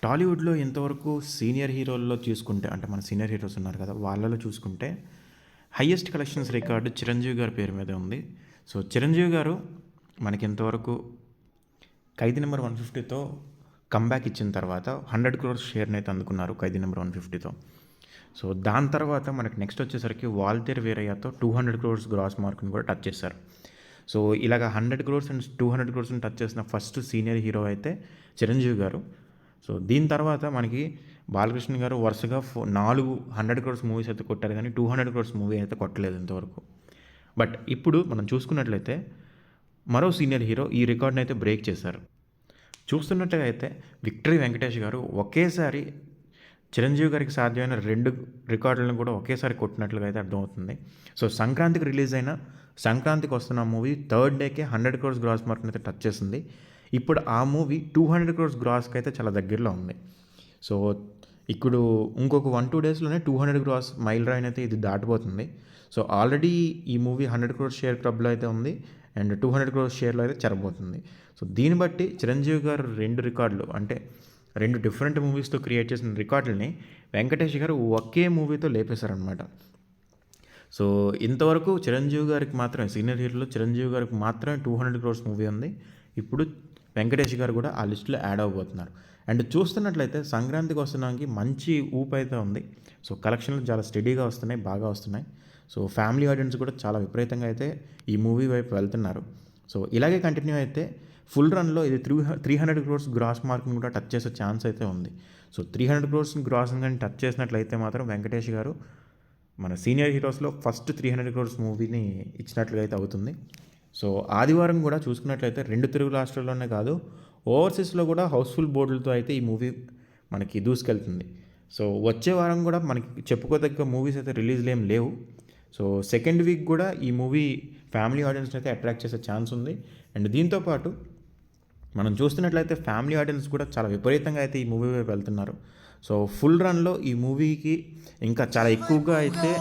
టాలీవుడ్‌లో ఇంతవరకు సీనియర్ హీరోల్లో చూసుకుంటే అంటే మన సీనియర్ హీరోస్ ఉన్నారు కదా! వాళ్ళలో చూసుకుంటే హైయెస్ట్ కలెక్షన్స్ రికార్డ్ 'చిరంజీవి' గారి పేరు మీదే ఉంది. సో 'చిరంజీవి' గారు మనకి ఇంతవరకు 'ఖైదీ నంబర్ 150తో' కమ్‌బ్యాక్ ఇచ్చిన తర్వాత 100 క్రోర్స్ షేర్‌నైతే అందుకున్నారు 'ఖైదీ నంబర్ 150తో'. సో దాని తర్వాత మనకి నెక్స్ట్ వచ్చేసరికి 'వాల్తేరు వీరయ్యతో' 200 క్రోర్స్ గ్రాస్ మార్క్‌ని కూడా టచ్ చేశారు. సో ఇలాగ 100 క్రోర్స్ అండ్ 200 క్రోర్స్‌ని టచ్ చేసిన ఫస్ట్ సీనియర్ హీరో అయితే 'చిరంజీవి' గారు. సో దీని తర్వాత మనకి బాలకృష్ణ గారు వరుసగా 4 100 క్రోర్స్ మూవీస్ అయితే కొట్టారు కానీ 200 క్రోర్స్ మూవీ అయితే కొట్టలేదు ఇంతవరకు. బట్ ఇప్పుడు మనం చూసుకున్నట్లయితే మరో సీనియర్ హీరో ఈ రికార్డ్‌ని అయితే బ్రేక్ చేశారు. చూస్తున్నట్టుగా అయితే 'విక్టరీ వెంకటేష్' గారు ఒకేసారి చిరంజీవి గారికి సాధ్యమైన 2 రికార్డులను కూడా ఒకేసారి కొట్టినట్లుగా అయితే అర్థమవుతుంది. సో సంక్రాంతికి రిలీజ్ అయిన 'సంక్రాంతికి వస్తున్న' మూవీ థర్డ్ డేకే 100 క్రోర్స్ గ్రాస్ మార్క్‌ని అయితే టచ్ చేసింది. ఇప్పుడు ఆ మూవీ 200 క్రోర్స్ గ్రాస్‌కి అయితే చాలా దగ్గరలో ఉంది. సో ఇప్పుడు ఇంకొక 1, 2 డేస్‌లోనే 200 క్రోర్స్ మైలురాయిని అయితే ఇది దాటబోతుంది. సో ఆల్రెడీ ఈ మూవీ 100 క్రోర్స్ షేర్ క్లబ్‌లో అయితే ఉంది. అండ్ 200 క్రోర్స్ షేర్‌లో అయితే చేరబోతుంది. సో దీన్ని బట్టి చిరంజీవి గారు 2 రికార్డులు అంటే 2 డిఫరెంట్ మూవీస్‌తో క్రియేట్ చేసిన రికార్డులని వెంకటేష్ గారు ఒకే మూవీతో లేపేశారనమాట. సో ఇంతవరకు చిరంజీవి గారికి మాత్రమే సీనియర్ హీరోలో చిరంజీవి గారికి మాత్రమే 200 క్రోర్స్ మూవీ ఉంది. ఇప్పుడు వెంకటేష్ గారు కూడా ఆ లిస్టులో యాడ్ అవ్వబోతున్నారు. అండ్ చూస్తున్నట్లయితే సంక్రాంతికి వస్తున్నానికి మంచి ఊపు అయితే ఉంది. సో కలెక్షన్లు చాలా స్టడీగా వస్తున్నాయి, బాగా వస్తున్నాయి. సో ఫ్యామిలీ ఆడియన్స్ కూడా చాలా విపరీతంగా అయితే ఈ మూవీ వైపు వెళ్తున్నారు. సో ఇలాగే కంటిన్యూ అయితే ఫుల్ రన్‌లో ఇది 300 క్రోర్స్ గ్రాస్ మార్క్‌ని కూడా టచ్ చేసే ఛాన్స్ అయితే ఉంది. సో 300 క్రోర్స్ గ్రాస్‌ని గాని టచ్ చేసినట్లయితే మాత్రం వెంకటేష్ గారు మన సీనియర్ హీరోస్‌లో ఫస్ట్ 300 క్రోర్స్ మూవీని ఇచ్చినట్లుగా అయితే అవుతుంది. సో ఆదివారం కూడా చూసుకున్నట్లయితే 2 తెలుగు రాష్ట్రాల్లోనే కాదు ఓవర్సీస్‌లో కూడా హౌస్‌ఫుల్ బోర్డులతో అయితే ఈ మూవీ మనకి దూసుకెళ్తుంది. సో వచ్చే వారం కూడా మనకి చెప్పుకోదగ్గ మూవీస్ అయితే రిలీజ్‌లు ఏం లేవు. సో సెకండ్ వీక్ కూడా ఈ మూవీ ఫ్యామిలీ ఆడియన్స్‌ని అయితే అట్రాక్ట్ చేసే ఛాన్స్ ఉంది. అండ్ దీంతో పాటు మనం చూస్తున్నట్లయితే ఫ్యామిలీ ఆడియన్స్ కూడా చాలా విపరీతంగా అయితే ఈ మూవీ వైపు వెళ్తున్నారు. సో ఫుల్ రన్‌లో ఈ మూవీకి ఇంకా చాలా ఎక్కువగా అయితే